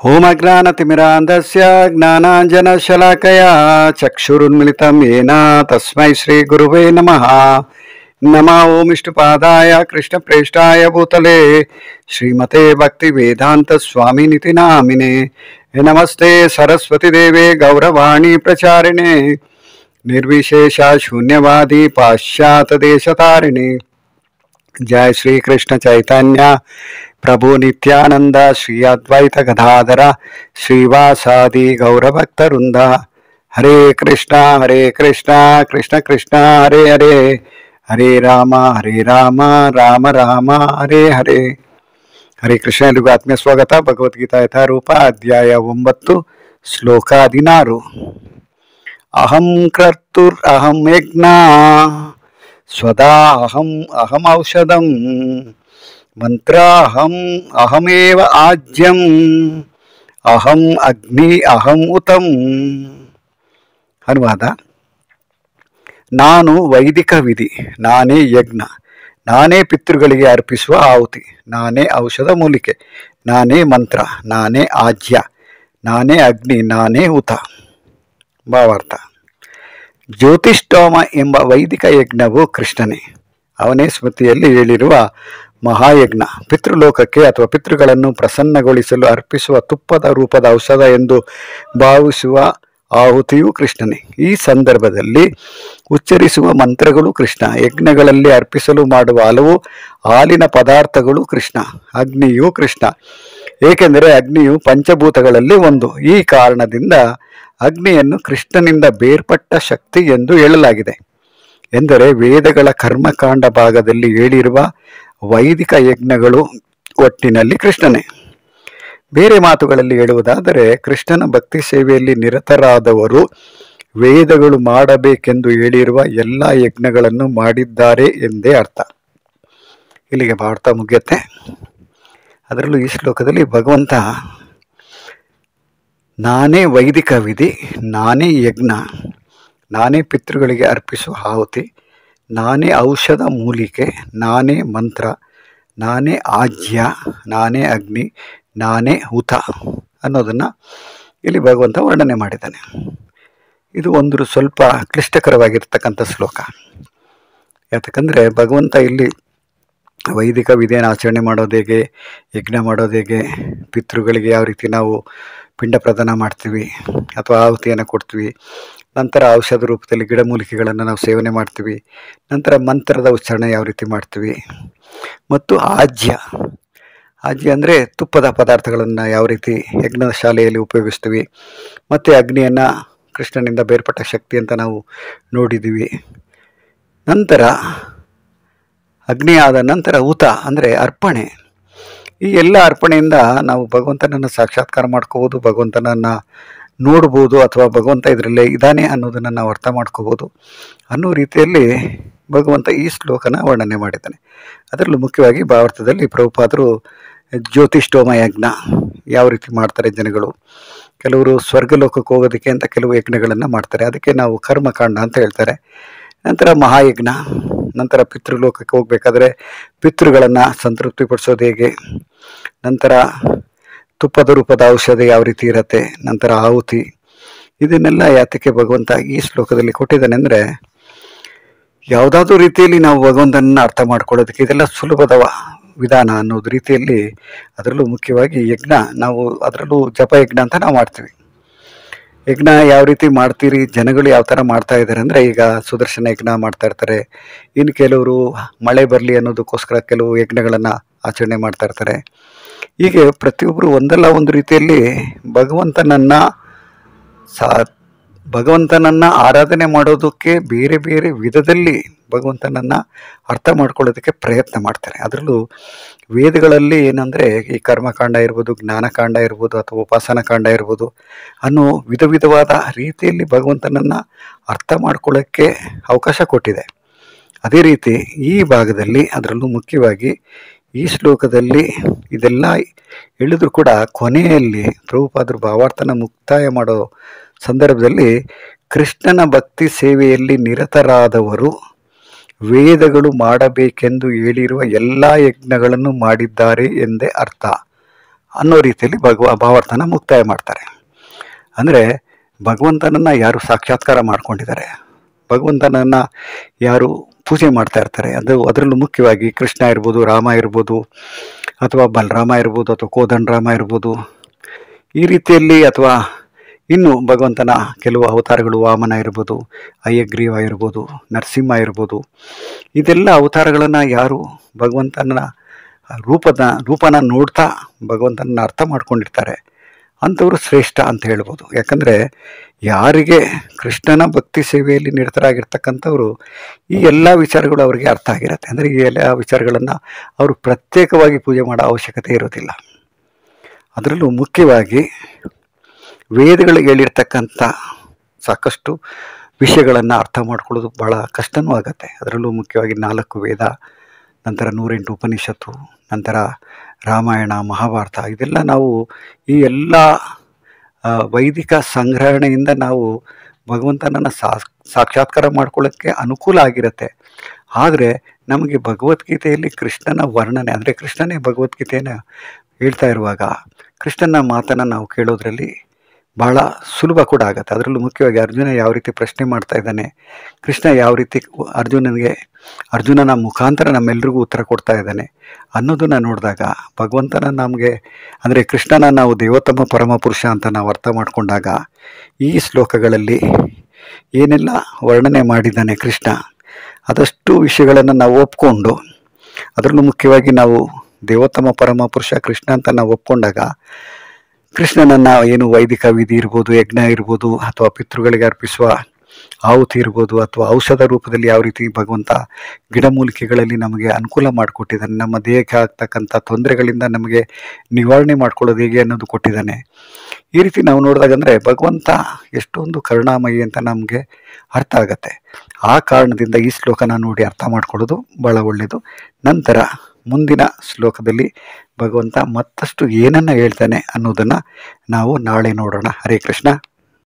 होमज्ञानतिमिरान्धस्य ज्ञानाञ्जनशलाकया चक्षुरुन्मिलितं येन तस्मै श्रीगुरुवे नमः। नमः ओं विष्णुपादाय कृष्णप्रेष्ठाय भूतले श्रीमते भक्तिवेदान्तस्वामिनिति नामिने। नमस्ते सरस्वतीदेवे गौरवाणी प्रचारिणे निर्विशेषा शून्यवादी पाश्चात्यदेशतारिणे। जय श्री कृष्ण चैतन्य प्रभु नित्यानंद श्री अद्वैत गदाधर श्रीवासादि गौरभक्तवृंद। हरे कृष्णा कृष्ण कृष्ण हरे हरे, हरे राम राम राम हरे हरे। हरे कृष्ण एल्रिಗೂ ಆತ್ಮೀಯ ಸ್ವಾಗತ। ಭಗವದ್ಗೀತಾ ಯಥಾರೂಪ ಅಧ್ಯಾಯ 9 ಶ್ಲೋಕ 16। ಅಹಂ ಕರ್ತುರ್ ಅಹಂ ಯಜ್ಞ ಸ್ವದಾ ಅಹಂ ಅಹಂ ಔಷಧಂ ಮಂತ್ರಾಹಂ ಅಹಮೇವ ಆಜ್ಯಂ ಅಹಂ ಅಗ್ನಿ ಅಹಂ ಉತಂ। ಅನುವಾದ: ನಾನು ವೈದಿಕ ವಿಧಿ, ನಾನೇ ಯಜ್ಞ, ನಾನೇ ಪಿತೃಗಳಿಗೆ ಅರ್ಪಿಸುವ ಆಹುತಿ, ನಾನೇ ಔಷಧ ಮೂಲಿಕೆ, ನಾನೇ ಮಂತ್ರ, ನಾನೇ ಆಜ್ಯ, ನಾನೇ ಅಗ್ನಿ, ನಾನೇ ಹುತ. ಭಾವಾರ್ಥ: ಜ್ಯೋತಿಷ್ಠೋಮ ಎಂಬ ವೈದಿಕ ಯಜ್ಞವು ಕೃಷ್ಣನೇ. ಅವನೇ ಸ್ಮೃತಿಯಲ್ಲಿ ಹೇಳಿರುವ ಮಹಾಯಜ್ಞ. ಪಿತೃಲೋಕಕ್ಕೆ ಅಥವಾ ಪಿತೃಗಳನ್ನು ಪ್ರಸನ್ನಗೊಳಿಸಲು ಅರ್ಪಿಸುವ ತುಪ್ಪದ ರೂಪದ ಔಷಧ ಎಂದು ಭಾವಿಸುವ ಆಹುತಿಯು ಕೃಷ್ಣನೇ. ಈ ಸಂದರ್ಭದಲ್ಲಿ ಉಚ್ಚರಿಸುವ ಮಂತ್ರಗಳು ಕೃಷ್ಣ. ಯಜ್ಞಗಳಲ್ಲಿ ಅರ್ಪಿಸಲು ಮಾಡುವ ಹಲವು ಹಾಲಿನ ಪದಾರ್ಥಗಳು ಕೃಷ್ಣ. ಅಗ್ನಿಯು ಕೃಷ್ಣ, ಏಕೆಂದರೆ ಅಗ್ನಿಯು ಪಂಚಭೂತಗಳಲ್ಲಿ ಒಂದು. ಈ ಕಾರಣದಿಂದ ಅಗ್ನಿಯನ್ನು ಕೃಷ್ಣನಿಂದ ಬೇರ್ಪಟ್ಟ ಶಕ್ತಿ ಎಂದು ಹೇಳಲಾಗಿದೆ. ಎಂದರೆ ವೇದಗಳ ಕರ್ಮಕಾಂಡ ಭಾಗದಲ್ಲಿ ಹೇಳಿರುವ ವೈದಿಕ ಯಜ್ಞಗಳು ಒಟ್ಟಿನಲ್ಲಿ ಕೃಷ್ಣನೇ. ಬೇರೆ ಮಾತುಗಳಲ್ಲಿ ಹೇಳುವುದಾದರೆ, ಕೃಷ್ಣನ ಭಕ್ತಿ ಸೇವೆಯಲ್ಲಿ ನಿರತರಾದವರು ವೇದಗಳು ಮಾಡಬೇಕೆಂದು ಹೇಳಿರುವ ಎಲ್ಲ ಯಜ್ಞಗಳನ್ನು ಮಾಡಿದ್ದಾರೆ ಎಂದೇ ಅರ್ಥ. ಇಲ್ಲಿಗೆ ಭಾರತ ಮುಗಿಯುತ್ತೆ. ಅದರಲ್ಲೂ ಈ ಶ್ಲೋಕದಲ್ಲಿ ಭಗವಂತ ನಾನೇ ವೈದಿಕ ವಿಧಿ, ನಾನೇ ಯಜ್ಞ, ನಾನೇ ಪಿತೃಗಳಿಗೆ ಅರ್ಪಿಸುವ ಆಹುತಿ, ನಾನೇ ಔಷಧ ಮೂಲಿಕೆ, ನಾನೇ ಮಂತ್ರ, ನಾನೇ ಆಜ್ಯ, ನಾನೇ ಅಗ್ನಿ, ನಾನೇ ಹುತ ಅನ್ನೋದನ್ನು ಇಲ್ಲಿ ಭಗವಂತ ವರ್ಣನೆ ಮಾಡಿದ್ದಾನೆ. ಇದು ಒಂದು ಸ್ವಲ್ಪ ಕ್ಲಿಷ್ಟಕರವಾಗಿರ್ತಕ್ಕಂಥ ಶ್ಲೋಕ. ಯಾಕಂದರೆ ಭಗವಂತ ಇಲ್ಲಿ ವೈದಿಕ ವಿಧಿಯನ್ನು ಆಚರಣೆ ಮಾಡೋದು ಹೇಗೆ, ಯಜ್ಞ ಮಾಡೋದು ಹೇಗೆ, ಪಿತೃಗಳಿಗೆ ಯಾವ ರೀತಿ ನಾವು ಪಿಂಡ ಪ್ರದಾನ ಮಾಡ್ತೀವಿ ಅಥವಾ ಆಹುತಿಯನ್ನು ಕೊಡ್ತೀವಿ, ನಂತರ ಔಷಧ ರೂಪದಲ್ಲಿ ಗಿಡಮೂಲಿಕೆಗಳನ್ನು ನಾವು ಸೇವನೆ ಮಾಡ್ತೀವಿ, ನಂತರ ಮಂತ್ರದ ಉಚ್ಚಾರಣೆ ಯಾವ ರೀತಿ ಮಾಡ್ತೀವಿ, ಮತ್ತು ಆಜ್ಯ ಅಂದರೆ ತುಪ್ಪದ ಪದಾರ್ಥಗಳನ್ನು ಯಾವ ರೀತಿ ಯಜ್ಞದ ಶಾಲೆಯಲ್ಲಿ ಉಪಯೋಗಿಸ್ತೀವಿ, ಮತ್ತು ಅಗ್ನಿಯನ್ನು ಕೃಷ್ಣನಿಂದ ಬೇರ್ಪಟ್ಟ ಶಕ್ತಿ ಅಂತ ನಾವು ನೋಡಿದ್ದೀವಿ. ನಂತರ ಅಗ್ನಿ ಆದ ನಂತರ ಹುತ ಅಂದರೆ ಅರ್ಪಣೆ. ಈ ಎಲ್ಲ ಅರ್ಪಣೆಯಿಂದ ನಾವು ಭಗವಂತನನ್ನು ಸಾಕ್ಷಾತ್ಕಾರ ಮಾಡ್ಕೋಬೋದು, ಭಗವಂತನನ್ನು ನೋಡ್ಬೋದು, ಅಥವಾ ಭಗವಂತ ಇದರಲ್ಲೇ ಇದ್ದಾನೆ ಅನ್ನೋದನ್ನು ನಾವು ಅರ್ಥ ಮಾಡ್ಕೋಬೋದು ಅನ್ನೋ ರೀತಿಯಲ್ಲಿ ಭಗವಂತ ಈ ಶ್ಲೋಕನ ವರ್ಣನೆ ಮಾಡಿದ್ದಾನೆ. ಅದರಲ್ಲೂ ಮುಖ್ಯವಾಗಿ ಭಾವಾರ್ಥದಲ್ಲಿ ಪ್ರಭುಪಾದರು ಜ್ಯೋತಿಷ್ಠೋಮ ಯಜ್ಞ ಯಾವ ರೀತಿ ಮಾಡ್ತಾರೆ ಜನಗಳು. ಕೆಲವರು ಸ್ವರ್ಗಲೋಕಕ್ಕೆ ಹೋಗೋದಕ್ಕೆ ಅಂತ ಕೆಲವು ಯಜ್ಞಗಳನ್ನು ಮಾಡ್ತಾರೆ, ಅದಕ್ಕೆ ನಾವು ಕರ್ಮಕಾಂಡ ಅಂತ ಹೇಳ್ತಾರೆ. ನಂತರ ಮಹಾಯಜ್ಞ, ನಂತರ ಪಿತೃಲೋಕಕ್ಕೆ ಹೋಗಬೇಕಾದ್ರೆ ಪಿತೃಗಳನ್ನು ಸಂತೃಪ್ತಿಪಡಿಸೋದು ಹೇಗೆ, ನಂತರ ತುಪ್ಪದ ರೂಪದ ಔಷಧ ಯಾವ ರೀತಿ ಇರುತ್ತೆ, ನಂತರ ಆಹುತಿ, ಇದನ್ನೆಲ್ಲ ಯಾತಕ್ಕೆ ಭಗವಂತ ಈ ಶ್ಲೋಕದಲ್ಲಿ ಕೊಟ್ಟಿದ್ದಾನೆ ಅಂದರೆ, ಯಾವುದಾದ್ರೂ ರೀತಿಯಲ್ಲಿ ನಾವು ಭಗವಂತನನ್ನು ಅರ್ಥ ಮಾಡ್ಕೊಳ್ಳೋದಕ್ಕೆ ಇದೆಲ್ಲ ಸುಲಭದ ವಿಧಾನ ಅನ್ನೋದು ರೀತಿಯಲ್ಲಿ. ಅದರಲ್ಲೂ ಮುಖ್ಯವಾಗಿ ಯಜ್ಞ, ನಾವು ಅದರಲ್ಲೂ ಜಪಯಜ್ಞ ಅಂತ ನಾವು ಮಾಡ್ತೀವಿ. ಯಜ್ಞ ಯಾವ ರೀತಿ ಮಾಡ್ತೀರಿ, ಜನಗಳು ಯಾವ ಥರ ಮಾಡ್ತಾ ಇದ್ದಾರೆ ಅಂದರೆ, ಈಗ ಸುದರ್ಶನ ಯಜ್ಞ ಮಾಡ್ತಾ ಇರ್ತಾರೆ, ಇನ್ನು ಕೆಲವರು ಮಳೆ ಬರಲಿ ಅನ್ನೋದಕ್ಕೋಸ್ಕರ ಕೆಲವು ಯಜ್ಞಗಳನ್ನು ಆಚರಣೆ ಮಾಡ್ತಾ ಇರ್ತಾರೆ. ಹೀಗೆ ಪ್ರತಿಯೊಬ್ಬರು ಒಂದಲ್ಲ ಒಂದು ರೀತಿಯಲ್ಲಿ ಭಗವಂತನನ್ನು ಆರಾಧನೆ ಮಾಡೋದಕ್ಕೆ ಬೇರೆ ಬೇರೆ ವಿಧದಲ್ಲಿ ಭಗವಂತನನ್ನು ಅರ್ಥ ಮಾಡ್ಕೊಳ್ಳೋದಕ್ಕೆ ಪ್ರಯತ್ನ ಮಾಡ್ತಾರೆ. ಅದರಲ್ಲೂ ವೇದಗಳಲ್ಲಿ ಏನಂದರೆ, ಈ ಕರ್ಮಕಾಂಡ ಇರ್ಬೋದು, ಜ್ಞಾನಕಾಂಡ ಇರ್ಬೋದು, ಅಥವಾ ಉಪಾಸನಾ ಕಾಂಡ ಇರ್ಬೋದು ಅನ್ನೋ ವಿಧವಾದ ರೀತಿಯಲ್ಲಿ ಭಗವಂತನನ್ನು ಅರ್ಥ ಮಾಡ್ಕೊಳ್ಳೋಕ್ಕೆ ಅವಕಾಶ ಕೊಟ್ಟಿದೆ. ಅದೇ ರೀತಿ ಈ ಭಾಗದಲ್ಲಿ, ಅದರಲ್ಲೂ ಮುಖ್ಯವಾಗಿ ಈ ಶ್ಲೋಕದಲ್ಲಿ ಇದೆಲ್ಲ ಹೇಳಿದ್ರು ಕೂಡ ಕೊನೆಯಲ್ಲಿ ಪ್ರಭುಪಾದರು ಭಾವಾರ್ಥನ ಮುಕ್ತಾಯ ಮಾಡೋ ಸಂದರ್ಭದಲ್ಲಿ ಕೃಷ್ಣನ ಭಕ್ತಿ ಸೇವೆಯಲ್ಲಿ ನಿರತರಾದವರು ವೇದಗಳು ಮಾಡಬೇಕೆಂದು ಹೇಳಿರುವ ಎಲ್ಲ ಯಜ್ಞಗಳನ್ನು ಮಾಡಿದ್ದಾರೆ ಎಂದೇ ಅರ್ಥ. ಅನ್ನೋ ರೀತಿಯಲ್ಲಿ ಭಾವಾರ್ಥನ ಮುಕ್ತಾಯ ಮಾಡ್ತಾರೆ. ಅಂದರೆ ಭಗವಂತನನ್ನು ಯಾರು ಸಾಕ್ಷಾತ್ಕಾರ ಮಾಡ್ಕೊಂಡಿದ್ದಾರೆ, ಭಗವಂತನನ್ನು ಯಾರು ಪೂಜೆ ಮಾಡ್ತಾ ಇರ್ತಾರೆ, ಅದರಲ್ಲೂ ಮುಖ್ಯವಾಗಿ ಕೃಷ್ಣ ಇರ್ಬೋದು, ರಾಮ ಇರ್ಬೋದು, ಅಥವಾ ಬಲರಾಮ ಇರ್ಬೋದು, ಅಥವಾ ಕೋದಂಡರಾಮ ಇರ್ಬೋದು, ಈ ರೀತಿಯಲ್ಲಿ, ಅಥವಾ ಇನ್ನು ಭಗವಂತನ ಕೆಲವು ಅವತಾರಗಳು, ವಾಮನ ಇರ್ಬೋದು, ಹಯಗ್ರೀವ ಇರ್ಬೋದು, ನರಸಿಂಹ ಇರ್ಬೋದು, ಇದೆಲ್ಲ ಅವತಾರಗಳನ್ನು ಯಾರು ಭಗವಂತನ ರೂಪನ ನೋಡ್ತಾ ಭಗವಂತನ ಅರ್ಥ ಮಾಡ್ಕೊಂಡಿರ್ತಾರೆ ಅಂಥವರು ಶ್ರೇಷ್ಠ ಅಂತ ಹೇಳ್ಬೋದು. ಯಾಕಂದರೆ ಯಾರಿಗೆ ಕೃಷ್ಣನ ಭಕ್ತಿ ಸೇವೆಯಲ್ಲಿ ನಿರತರಾಗಿರ್ತಕ್ಕಂಥವ್ರು ಈ ಎಲ್ಲ ವಿಚಾರಗಳು ಅವರಿಗೆ ಅರ್ಥ ಆಗಿರುತ್ತೆ. ಅಂದರೆ ಈ ಎಲ್ಲ ವಿಚಾರಗಳನ್ನು ಅವರು ಪ್ರತ್ಯೇಕವಾಗಿ ಪೂಜೆ ಮಾಡೋ ಅವಶ್ಯಕತೆ ಇರೋದಿಲ್ಲ. ಅದರಲ್ಲೂ ಮುಖ್ಯವಾಗಿ ವೇದಗಳಿಗೆ ಹೇಳಿರ್ತಕ್ಕಂಥ ಸಾಕಷ್ಟು ವಿಷಯಗಳನ್ನು ಅರ್ಥ ಮಾಡ್ಕೊಳ್ಳೋದು ಭಾಳ ಕಷ್ಟವೂ ಆಗುತ್ತೆ. ಅದರಲ್ಲೂ ಮುಖ್ಯವಾಗಿ 4 ವೇದ, ನಂತರ 108 ಉಪನಿಷತ್ತು, ನಂತರ ರಾಮಾಯಣ, ಮಹಾಭಾರತ, ಇದೆಲ್ಲ ನಾವು ಈ ಎಲ್ಲ ವೈದಿಕ ಸಂಗ್ರಹಣೆಯಿಂದ ನಾವು ಭಗವಂತನನ್ನು ಸಾಕ್ಷಾತ್ಕಾರ ಮಾಡ್ಕೊಳ್ಳೋಕ್ಕೆ ಅನುಕೂಲ ಆಗಿರುತ್ತೆ. ಆದರೆ ನಮಗೆ ಭಗವದ್ಗೀತೆಯಲ್ಲಿ ಕೃಷ್ಣನ ವರ್ಣನೆ, ಅಂದರೆ ಕೃಷ್ಣನೇ ಭಗವದ್ಗೀತೆಯನ್ನು ಹೇಳ್ತಾ ಇರುವಾಗ ಕೃಷ್ಣನ ಮಾತನ್ನು ನಾವು ಕೇಳೋದ್ರಲ್ಲಿ ಭಾಳ ಸುಲಭ ಕೂಡ ಆಗುತ್ತೆ. ಅದರಲ್ಲೂ ಮುಖ್ಯವಾಗಿ ಅರ್ಜುನ ಯಾವ ರೀತಿ ಪ್ರಶ್ನೆ ಮಾಡ್ತಾ ಇದ್ದಾನೆ, ಕೃಷ್ಣ ಯಾವ ರೀತಿ ಅರ್ಜುನನ ಮುಖಾಂತರ ನಮ್ಮೆಲ್ರಿಗೂ ಉತ್ತರ ಕೊಡ್ತಾ ಇದ್ದಾನೆ ಅನ್ನೋದನ್ನು ನೋಡಿದಾಗ ಭಗವಂತನ ನಮಗೆ, ಅಂದರೆ ಕೃಷ್ಣನ ನಾವು ದೇವೋತ್ತಮ ಪರಮಪುರುಷ ಅಂತ ನಾವು ಅರ್ಥ ಮಾಡಿಕೊಂಡಾಗ ಈ ಶ್ಲೋಕಗಳಲ್ಲಿ ಏನೆಲ್ಲ ವರ್ಣನೆ ಮಾಡಿದ್ದಾನೆ ಕೃಷ್ಣ, ಅದಷ್ಟು ವಿಷಯಗಳನ್ನು ನಾವು ಒಪ್ಕೊಂಡು, ಅದರಲ್ಲೂ ಮುಖ್ಯವಾಗಿ ನಾವು ದೇವೋತ್ತಮ ಪರಮಪುರುಷ ಕೃಷ್ಣ ಅಂತ ನಾವು ಒಪ್ಕೊಂಡಾಗ ಕೃಷ್ಣನನ್ನು ಏನು ವೈದಿಕ ವಿಧಿ ಇರ್ಬೋದು, ಯಜ್ಞ ಇರ್ಬೋದು, ಅಥವಾ ಪಿತೃಗಳಿಗೆ ಅರ್ಪಿಸುವ ಆಹುತಿ ಇರ್ಬೋದು, ಅಥವಾ ಔಷಧ ರೂಪದಲ್ಲಿ ಯಾವ ರೀತಿ ಭಗವಂತ ಗಿಡಮೂಲಿಕೆಗಳಲ್ಲಿ ನಮಗೆ ಅನುಕೂಲ ಮಾಡಿಕೊಟ್ಟಿದ್ದಾನೆ, ನಮ್ಮ ದೇಹಕ್ಕೆ ಆಗ್ತಕ್ಕಂಥ ತೊಂದರೆಗಳಿಂದ ನಮಗೆ ನಿವಾರಣೆ ಮಾಡ್ಕೊಳ್ಳೋದು ಹೇಗೆ ಅನ್ನೋದು ಕೊಟ್ಟಿದ್ದಾನೆ. ಈ ರೀತಿ ನಾವು ನೋಡಿದಾಗ ಅಂದರೆ ಭಗವಂತ ಎಷ್ಟೊಂದು ಕರುಣಾಮಯಿ ಅಂತ ನಮಗೆ ಅರ್ಥ ಆಗತ್ತೆ. ಆ ಕಾರಣದಿಂದ ಈ ಶ್ಲೋಕನ ನೋಡಿ ಅರ್ಥ ಮಾಡ್ಕೊಳ್ಳೋದು ಭಾಳ ಒಳ್ಳೆಯದು. ನಂತರ ಮುಂದಿನ ಶ್ಲೋಕದಲ್ಲಿ ಭಗವಂತ ಮತ್ತಷ್ಟು ಏನನ್ನು ಹೇಳ್ತಾನೆ ಅನ್ನೋದನ್ನು ನಾವು ನಾಳೆ ನೋಡೋಣ. ಹರೇ ಕೃಷ್ಣ.